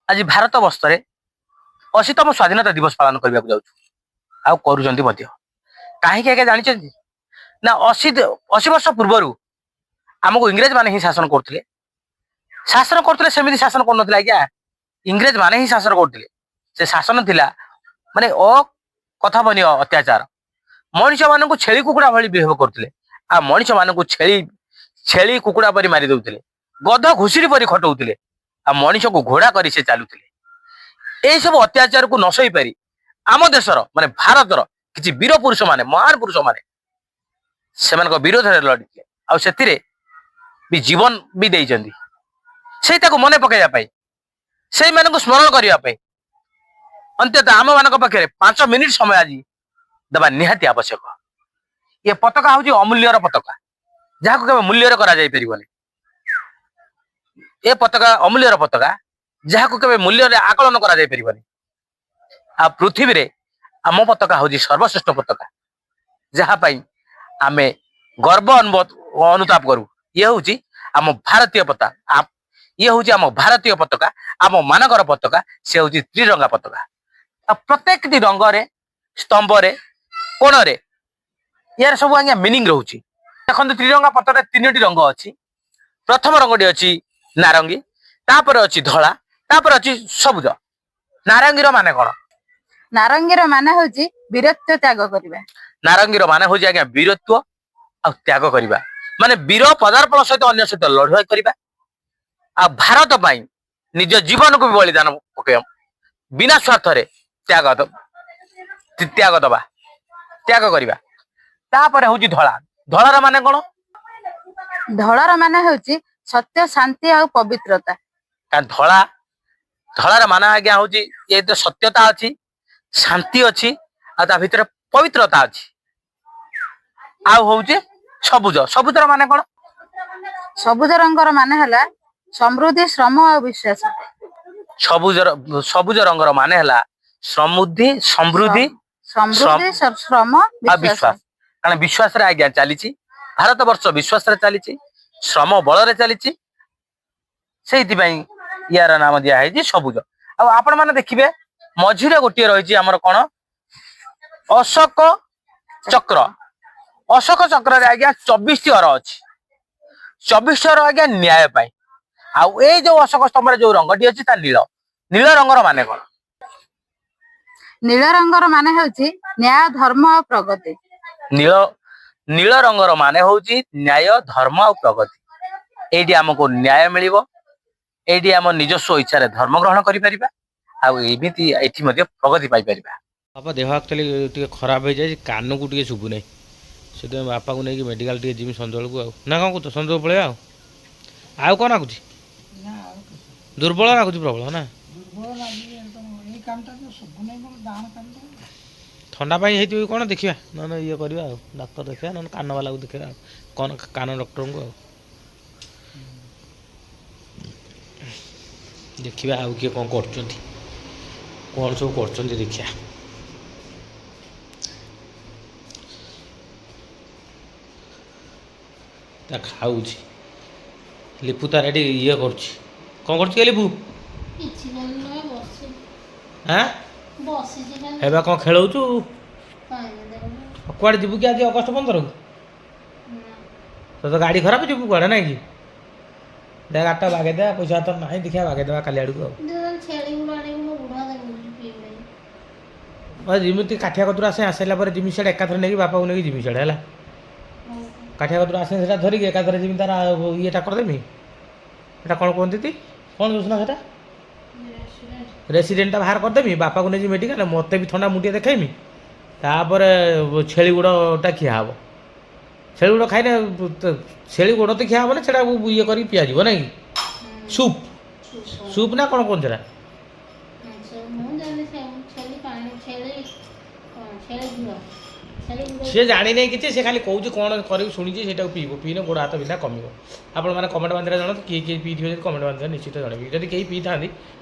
आज भारत बर्षରେ 80तम स्वाधीनता दिवस पालन करने जाऊँ कहीं आगे जानते ना 80 वर्ष पूर्वर आमको इंग्रेज माने ही शासन करते सेमती शासन कर आज्ञा इंग्रेज माने ही शासन करते से शासन थिला माने अकथनीय अत्याचार मनीष मान छेली कुकुड़ा भाई बिहेव करते आ मनीष मान छेली कुकुड़ा परी मारी दौले गध घुषुरी परी खटाऊले आ मनीष को घोड़ा कर चलुले यही सब अत्याचार को न सही पारी आम देशर माने भारतर किसी वीर पुरुष माने महान पुरुष माने से विरोध में लड़ते आउ भी जीवन भी देइचंदी से मन पकड़ा से स्मरण करने अंततः आम मान पाखे 5 मिनिट समय आज देवा निहाती आवश्यक। ये पताका हूँ अमूल्यर पताका जहाँ को मूल्यर कर पताका अमूल्यर पताका जहाँ को मूल्य आकलन कर पृथ्वी रे आम पताका हूँ सर्वश्रेष्ठ पताका जहाँपाई आम गर्व अनुताप करूँ। ये हूँ आम भारतीय पताका ये हूँ आम भारतीय पताका आम मानकर पताका से हूँ त्रिरंगा पताका प्रत्येक रंग स्तंभ कोण यार सब आज्ञा मीनिंग रोचे देखो त्रिरंगा पताका 3टी रंग अच्छी प्रथम रंगटी अच्छी नारंगी तापर अच्छी धला तापर अच्छी सबुज नारंगीर माने कौन नारंगीर माने होची वीरत्व त्याग करिबा नारंगीर माने होची आज्ञा वीरत्व आ त्याग करिबा माने वीर पदार्पण सहित अन्य सहित लड़ाई करिबा आ भारत पाई निज जीवन को भी बलिदान पकेम बिना स्वार्थ रे त्याग दबा त्याग करिबा तापर होची धला धलार माने कोन धଳାର ମାନେ ହେଉଛି ସତ୍ୟ ଶାନ୍ତି ଆଉ ପବିତ୍ରତା। ଧଳାର ମାନେ ଆଜ୍ଞା ହଉଛି ଏ ତ ସତ୍ୟତା ଅଛି ଶାନ୍ତି ଅଛି ଆଉ ତା ଭିତରେ ପବିତ୍ରତା ଅଛି ଆଉ ହଉଛି ସବୁଜ ସବୁଜର ମାନେ କଣ ସବୁଜ ରଙ୍ଗର ମାନେ ହେଲା ସମୃଦ୍ଧି ଶ୍ରମ ଆଉ ବିଶ୍ୱାସ। ସବୁଜ ରଙ୍ଗର ମାନେ ହେଲା ସମୃଦ୍ଧି ଶ୍ରମ ଆଉ ବିଶ୍ୱାସ କାରଣ ବିଶ୍ୱାସରେ ଆଜ୍ଞା ଚାଲିଛି भारत वर्ष विश्वास चली श्रम बल चली यार नाम दिखाई सबुज आपण मैंने देखिए मझीरे गोटे रही आमर कौन अशोक चक्र आज्ञा 24 टी अर अच्छी 24 अर आज्ञा न्याय आउ ए जो अशोक स्तंभ जो रंगटी अच्छी नील नील रंगर माने कौन नील रंगर माने होची न्याय धर्म और प्रगति नील रंगर माने होची न्याय धर्म और प्रगति एडी हमको न्याय मिलिबो एडी हम निजस्व इच्छा रे धर्म ग्रहण करि परिबा आ एमिति एठी मध्ये प्रगति पाई परिबा। बापा देह एक्चुअली टिके खराब हो जाय कान को टिके सुबु नै से बापा को नहीं मेडिकल टिके जिमी संजोल को ना कौन को संजोल पळे आउ कोन आकुची दुर्बल आकुची प्रबल ना ए कामटा सुबु नै दान काम ठंडा पाई हेती कोन देखिबा न ये करबा डॉक्टर देखिबा न कान वाला को देखिबा कोन कान डॉक्टर को देखिबा आउ के कोन करचंती कोन सब करचंती देखिया ता खाउची लिपु तार एडी ये करची कोन करची के लिपु किछि नै बसि हां बसि जे हेबा कोन खेलौचू कुआड़े जीवु कि आज अगस्त 15 तो गाड़ी खराब जीवु कुआड़े ना कि देख आटा बागे दे पैसा तो नहीं देखा बागे देवा काली आड़ू छेली गुड़ाड़े बुढ़ा दे जिमी काठिया कतुर आसे आसला पर जिमी से एकाथर नहीं बापा को नहीं जिमी से काठिया कतुर आसे से धरिक एकाथर जिमी तार येटा करदेमी एटा कौन कहती कौन दोष ना रेसीडेंट बाहर करदेमी बापा को नहीं मेडिकल मत भी थंडा मुटिए देखेमी तापर छेली गुड़टा खिया हम छेली गुड़ खाइने छेली गुड़ तो खिया हम ना ये कर पिज ना कि सूप सूप ना कौन कौन से सी जानी नहीं कि से खाली कौन कौन कर शुणी से पीब पीने गोड़ हाथ बिना कम आपण मैंने कमेंट बांधे जाना किए किए पी थे कमेंट बांधे निश्चित जनइबी जब कहीं पी था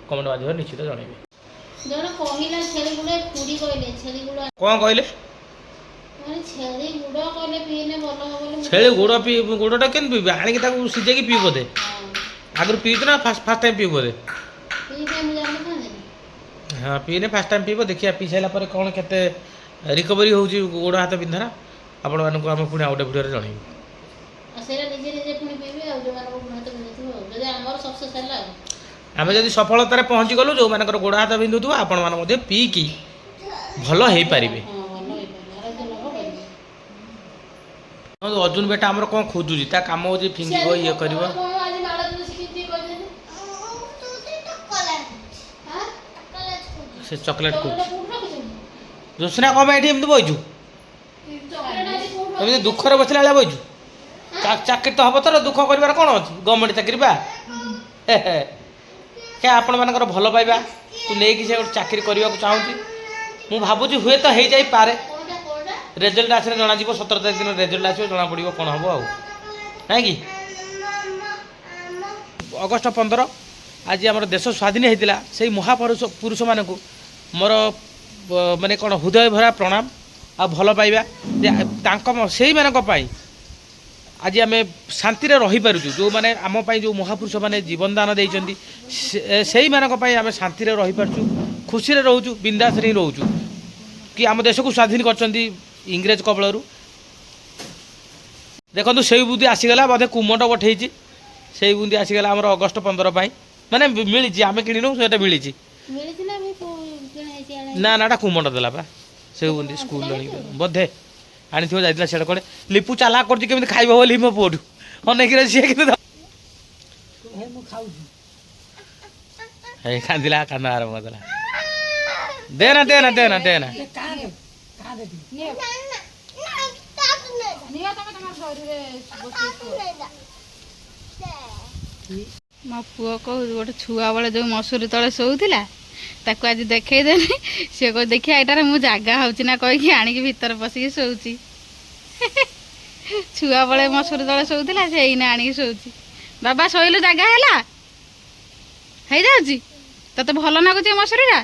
कमेंट बांधे निश्चित जनइबी कौन कहले छेली गुड़ पी गुड़टा के पीबे आनिक सिझे पी बोधे आगुरी पी ना फास्ट टाइम पी बोधे हाँ पीने फास्ट टाइम पीब देखिए पी सारा पर कौन केते रिकवरी होउची गोड़ हाथ बिंधार आपण मानक आम पुणी आउटे भिडियो जनइबू ଆଉ ସେଇଟା ନିଜେ ନିଜେ ପୁଣି ପିଇବେ ଆଉ ଯେଉଁମାନଙ୍କୁ ଗୁଣ ହାତ ବିନ୍ଧୁଥିବ ଆଉ ଯଦି ଆମର ସକ୍ସେସ୍ ହେଲା ଆଉ आम जदि सफलतार पहुँची गलु जो मान गोड़ हाथ बिंधुव आपण मैंने पीकी भल हो पारे। ହଁ ଭଲ ହେଇପାରିବ ଆରୋଗ୍ୟ ଲାଭ କରିବେ। अर्जुन बेटा आमर कौन खोजुची ता काम हो फिंगिब ये कर କ'ଣ ଆଜି ବାଳ ଦିନ ଶିଖିଛି କହିଦେଲି से चॉकलेट को ଚକୋଲେଟ୍ କୋଉଠି ରଖିଛନ୍ତି जोसना कम ये एमती बइचु ଚକୋଲେଟ୍ आଜି କୋଉଠି एमती दुखर बसला बेला बइचु चाकरी तो हम तो दुख कर कौन अच्छी गवर्नमेंट चाकरी बा क्या आपण मानकर भल पाइबा तू नहीं से गोटे चाकरी करने को चाहूँगी मु भावुँ हुए तो हो जापे କୋଉଟା କୋଉଟା रेजल्ट आसने जना 17 तारीख दिन रेजल्ट आस जना पड़ो कौन हम आउ ना कि अगस्ट 15 आज आम देश स्वाधीन होता से महापुरुष पुरुष मान मोर माने कौन हृदय भरा प्रणाम आ भल पाइबा से आज आम शांति रही पारुचु जो मैंने आम जो महापुरुष मैंने जीवन दान देइचंती से आम शांति रही पारचु खुशी रोचु बिंदास ही रोचु कि आम देश को स्वाधीन करचंती इंग्रेज कबलरू देखो से बुद्धि आसीगला बोधे कुमट पठे से बुद्धि आसीगला आम अगस्ट 15 माने मिली आम किणु से मिली ମିଳିଛି ନା ବି କିଣା ହେଇଛି ଆଣା ना ना कुमट देला पा से बुद्धि स्कूल बोधे आनी जाइला सियाड़े कड़े लिपु चाला कर खाइब बोली मो पुअठू अनेक सी कि ମୁଁ ଖାଉଛି कांदिला कांद आरम्भ कला देना देना देना देना କାହାରେ କାହାରେ ନିଅ ତମେ ତମ ଶରୀରେ ମୋ ପୁଅ କହୁ ଗୋଟେ ଛୁଆ ବେଳେ ଯେଉଁ ମସୁରୀ ତଳେ ଶୋଉଥିଲା ତାକୁ ଆଜି ଦେଖେଇଦେଲି ସିଏ କହୁ ଦେଖିଆ ଏଇଟାରେ ମୁଁ ଜାଗା ହେଉଛି ନା କହିକି ଆଣିକି ଭିତରେ ପଶିକି ଶୋଉଛି ଛୁଆ ବେଳେ ମସୁରୀ ତଳେ ଶୋଉଥିଲା ସେ ଏଇନା ଆଣିକି ଶୋଉଛି ବାବା ଶୋଇଲୁ ଜାଗା ହେଲା ହେଇଯାଉଛି ତତେ ଭଲ ଲାଗୁଛି ଏ ମସୁରୀଟା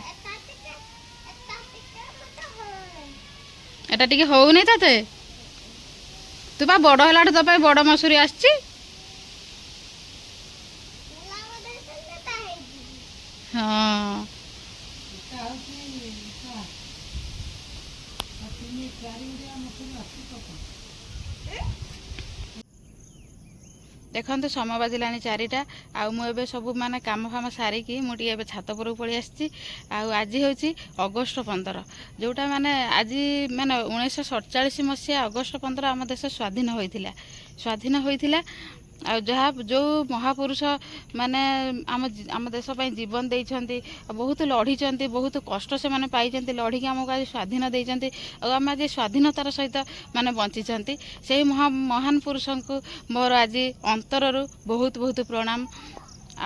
এটা ଟିକେ ହଉନି ତତେ ତୁ ବା ବଡ଼ ହେଲାଠୁ ତୋ ପାଇଁ ବଡ଼ ମସୁରୀ ଆସିଛି ହଁ ଦେଖନ୍ତୁ ସମୟ ବାଜିଲାଣି 4ଟା ଆଉ ମୁଁ ଏବେ ସବୁ ମାନେ କାମ ଫାମ ସାରିକି ମୁଁ ଟିକେ ଏବେ ଛାତ ଉପରକୁ ପଳେଇ ଆସିଛି ଆଉ ଆଜି ହେଉଛି ଅଗଷ୍ଟ 15 ଯେଉଁଟା ମାନେ ଆଜି ମାନେ 1947 ମସିହା ଅଗଷ୍ଟ 15 ଆମ ଦେଶ ସ୍ୱାଧୀନ ହୋଇଥିଲା ଆଉ ଯାହା ଯେଉଁ ମହାପୁରୁଷ ମାନେ ଆମ ଦେଶ ପାଇଁ ଜୀବନ ଦେଇଛନ୍ତି ବହୁତ ଲଢ଼ିଛନ୍ତି ବହୁତ କଷ୍ଟ ସେମାନେ ପାଇଛନ୍ତି ଲଢ଼ିକି ଆମକୁ ଆଜି ସ୍ୱାଧୀନ ଦେଇଛନ୍ତି ଆଉ ଆମେ ଆଜି ସ୍ୱାଧୀନତାର ସହିତ ମାନେ ବଞ୍ଚିଛନ୍ତି ସେହି ମହାନ ପୁରୁଷଙ୍କୁ ମୋର ଆଜି ଅନ୍ତରରୁ ବହୁତ ବହୁତ ପ୍ରଣାମ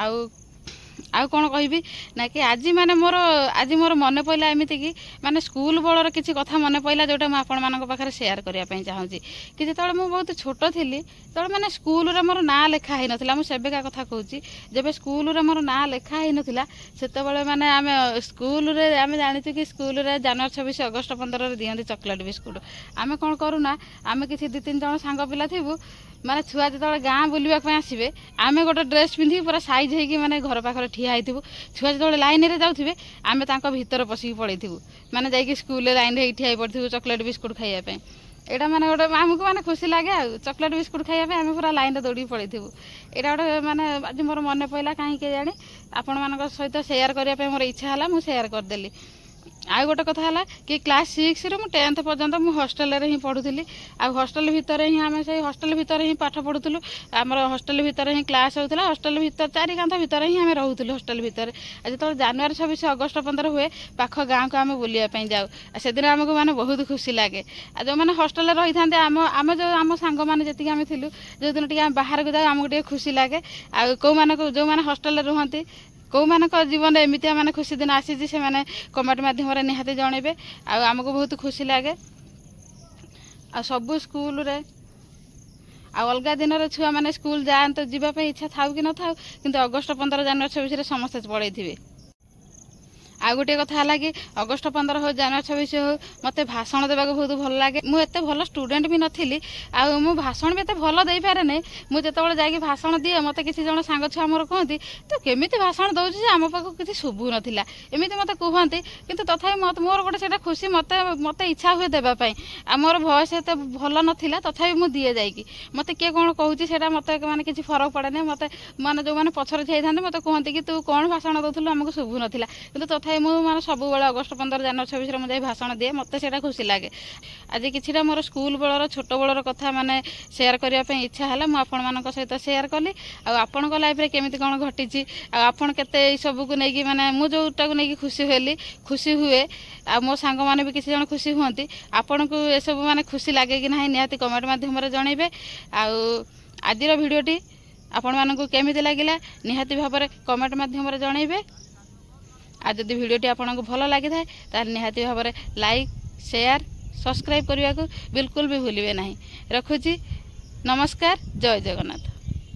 ଆଉ କ'ଣ କହିବି ନା କି ଆଜି ମୋର ମନେ ପଡ଼ିଲା ଏମିତିକି ମାନେ ସ୍କୁଲ ବେଳର କିଛି କଥା ମନେ ପଡ଼ିଲା ଯେଉଁଟା ମୁଁ ଆପଣମାନଙ୍କ ପାଖରେ ସେୟାର କରିବା ପାଇଁ ଚାହୁଁଛି କି ଯେତେବେଳେ ମୁଁ ବହୁତ ଛୋଟ ଥିଲି ସେତେବେଳେ ମାନେ ସ୍କୁଲରେ ମୋର ନାଁ ଲେଖା ହେଇନଥିଲା ମୁଁ ସେବେକା କଥା କହୁଛି ଯେବେ ସ୍କୁଲରେ ମୋର ନାଁ ଲେଖା ହେଇନଥିଲା ସେତେବେଳେ ମାନେ ଆମେ ସ୍କୁଲରେ ଆମେ ଜାଣିଛୁ କି ସ୍କୁଲରେ ଜାନୁଆରୀ 26 ଅଗଷ୍ଟ 15ରେ ଦିଅନ୍ତି ଚକୋଲେଟ୍ ବିସ୍କୁଟ୍ ଆମେ କ'ଣ କରୁନା ଆମେ କିଛି 2-3 ଜଣ ସାଙ୍ଗ ପିଲା ଥିବୁ ମାନେ ଛୁଆ ଯେତେବେଳେ ଗାଁ ବୁଲିବା ପାଇଁ ଆସିବେ ଆମେ ଗୋଟେ ଡ୍ରେସ୍ ପିନ୍ଧିକି ପୁରା ସାଇଜ୍ ହେଇକି ମାନେ ଘର ପାଖରେ ଠିଆ ହେଇଥିବୁ ଛୁଆ ଯେତେବେଳେ ଲାଇନରେ ଯାଉଥିବେ ଆମେ ତାଙ୍କ ଭିତରେ ପଶିକି ପଳେଇଥିବୁ ମାନେ ଯାଇକି ସ୍କୁଲରେ ଲାଇନରେ ହେଇକି ଠିଆ ହେଇ ପଡ଼ିଥିବୁ ଚକୋଲେଟ୍ ବିସ୍କୁଟ୍ ଖାଇବା ପାଇଁ ଏଇଟା ମାନେ ଗୋଟେ ଆମକୁ ମାନେ ଖୁସି ଲାଗେ ଆଉ ଚକୋଲେଟ୍ ବିସ୍କୁଟ୍ ଖାଇବା ପାଇଁ ଆମେ ପୁରା ଲାଇନରେ ଦୌଡ଼ିକି ପଳେଇଥିବୁ ଏଇଟା ଗୋଟେ ମାନେ ଆଜି ମୋର ମନେ ପଡ଼ିଲା କାହିଁକି କେଜାଣି ଆପଣମାନଙ୍କ ସହିତ ସେୟାର କରିବା ପାଇଁ ମୋର ଇଚ୍ଛା ହେଲା ମୁଁ ସେୟାର କରିଦେଲି ଆଉ ଗୋଟେ କଥା ହେଲା କି କ୍ଲାସ୍ 6ରୁ ମୁଁ 10th ପର୍ଯ୍ୟନ୍ତ ମୁଁ ହଷ୍ଟେଲରେ ହିଁ ପଢ଼ୁଥିଲି ଆଉ ହଷ୍ଟେଲ ଭିତରେ ହିଁ ଆମେ ସେଇ ହଷ୍ଟେଲ ଭିତରେ ହିଁ ପାଠ ପଢ଼ୁଥିଲୁ ଆମର ହଷ୍ଟେଲ ଭିତରେ ହିଁ କ୍ଲାସ୍ ହେଉଥିଲା ହଷ୍ଟେଲ ଭିତରେ 4 କାନ୍ଥ ଭିତରେ ହିଁ ଆମେ ରହୁଥିଲୁ ହଷ୍ଟେଲ ଭିତରେ ଆଉ ଯେତେବେଳେ ଜାନୁଆରୀ 26 ଅଗଷ୍ଟ 15 ହୁଏ ପାଖ ଗାଁକୁ ଆମେ ବୁଲିବା ପାଇଁ ଯାଉ ଆଉ ସେଦିନ ଆମକୁ ମାନେ ବହୁତ ଖୁସି ଲାଗେ ଆଉ ଯେଉଁମାନେ ହଷ୍ଟେଲରେ ରହିଥାନ୍ତି ଆମେ ଆମ ସାଙ୍ଗମାନେ ଯେତିକି ଆମେ ଥିଲୁ ଯେଉଁଦିନ ଟିକେ ଆମେ ବାହାରକୁ ଯାଉ ଆମକୁ ଟିକେ ଖୁସି ଲାଗେ ଆଉ ଯେଉଁମାନେ ହଷ୍ଟେଲରେ ରୁହନ୍ତି କେଉଁମାନଙ୍କ ଜୀବନରେ ଏମିତିଆ ମାନେ ଖୁସି ଦିନ ଆସିଛି ସେମାନେ କମେଣ୍ଟ ମାଧ୍ୟମରେ ନିହାତି ଜଣେଇବେ ଆଉ ଆମକୁ ବହୁତ ଖୁସି ଲାଗେ ଆଉ ସବୁ ସ୍କୁଲରେ ଆଉ ଅଲଗା ଦିନରେ ଛୁଆମାନେ ସ୍କୁଲ ଯାଆନ୍ତୁ ଯିବା ପାଇଁ ଇଚ୍ଛା ଥାଉ କି ନଥାଉ କିନ୍ତୁ ଅଗଷ୍ଟ 15 ଜାନୁଆରୀ 26ରେ ସମସ୍ତେ ପଳେଇଥିବେ ଆଉ ଗୋଟିଏ କଥା ହେଲା କି ଅଗଷ୍ଟ 15 ହଉ ଜାନୁଆରୀ 26 ହଉ ମୋତେ ଭାଷଣ ଦେବାକୁ ବହୁତ ଭଲ ଲାଗେ। ମୁଁ ଏତେ ଭଲ ଷ୍ଟୁଡେଣ୍ଟ ବି ନଥିଲି, ଆଉ ମୁଁ ଭାଷଣ ବି ଏତେ ଭଲ ଦେଇପାରେନି। ମୁଁ ଯେତେବେଳେ ଯାଇକି ଭାଷଣ ଦିଏ ମୋତେ କିଛି ଜଣ ସାଙ୍ଗ ଛୁଆ ମୋର କୁହନ୍ତି ତୁ କେମିତି ଭାଷଣ ଦେଉଛୁ ଯେ ଆମ ପାଖକୁ କିଛି ଶୁଭୁ ନଥିଲା, ଏମିତି ମୋତେ କୁହନ୍ତି। କିନ୍ତୁ ତଥାପି ମୋର ଗୋଟେ ସେଇଟା ଖୁସି, ମୋତେ ଇଚ୍ଛା ହୁଏ ଦେବା ପାଇଁ। ଆଉ ମୋର ଭଏସ୍ ଏତେ ଭଲ ନଥିଲା, ତଥାପି ମୁଁ ଦିଏ ଯାଇକି। ମୋତେ କିଏ କ'ଣ କହୁଛି ସେଇଟା ମୋତେ ମାନେ କିଛି ଫରକ ପଡ଼େନି। ମୋତେ ମାନେ ଯେଉଁମାନେ ପଛରେ ଠିଆଇଥାନ୍ତି ମୋତେ କୁହନ୍ତି କି ତୁ କ'ଣ ଭାଷଣ ଦେଉଥିଲୁ ଆମକୁ ଶୁଭୁ ନଥିଲା। କିନ୍ତୁ ତଥାପି ମୁଁ ମାନେ ସବୁବେଳେ ଅଗଷ୍ଟ 15 ଜାନୁଆରୀ 26ରେ ମୁଁ ଯାଇ ଭାଷଣ ଦିଏ, ମୋତେ ସେଇଟା ଖୁସି ଲାଗେ। ଆଜି କିଛିଟା ମୋର ସ୍କୁଲ ବେଳର ଛୋଟ ବେଳର କଥା ମାନେ ସେୟାର କରିବା ପାଇଁ ଇଚ୍ଛା ହେଲା, ମୁଁ ଆପଣମାନଙ୍କ ସହିତ ସେୟାର କଲି। ଆଉ ଆପଣଙ୍କ ଲାଇଫରେ କେମିତି କ'ଣ ଘଟିଛି, ଆଉ ଆପଣ କେତେ ଏଇସବୁକୁ ନେଇକି ମାନେ ମୁଁ ଯେଉଁଟାକୁ ନେଇକି ଖୁସି ହୁଏ, ଆଉ ମୋ ସାଙ୍ଗମାନେ ବି କିଛି ଜଣ ଖୁସି ହୁଅନ୍ତି। ଆପଣଙ୍କୁ ଏସବୁ ମାନେ ଖୁସି ଲାଗେ କି ନାହିଁ ନିହାତି କମେଣ୍ଟ ମାଧ୍ୟମରେ ଜଣାଇବେ। ଆଉ ଆଜିର ଭିଡ଼ିଓଟି ଆପଣମାନଙ୍କୁ କେମିତି ଲାଗିଲା ନିହାତି ଭାବରେ କମେଣ୍ଟ ମାଧ୍ୟମରେ ଜଣାଇବେ। ଆଉ ଯଦି ଭିଡ଼ିଓଟି ଆପଣଙ୍କୁ ଭଲ ଲାଗିଥାଏ ତାହେଲେ ନିହାତି ଭାବରେ ଲାଇକ୍, ସେୟାର, ସବସ୍କ୍ରାଇବ୍ କରିବାକୁ ବିଲକୁଲ ବି ଭୁଲିବେ ନାହିଁ। ରଖୁଛି, ନମସ୍କାର, ଜୟ ଜଗନ୍ନାଥ।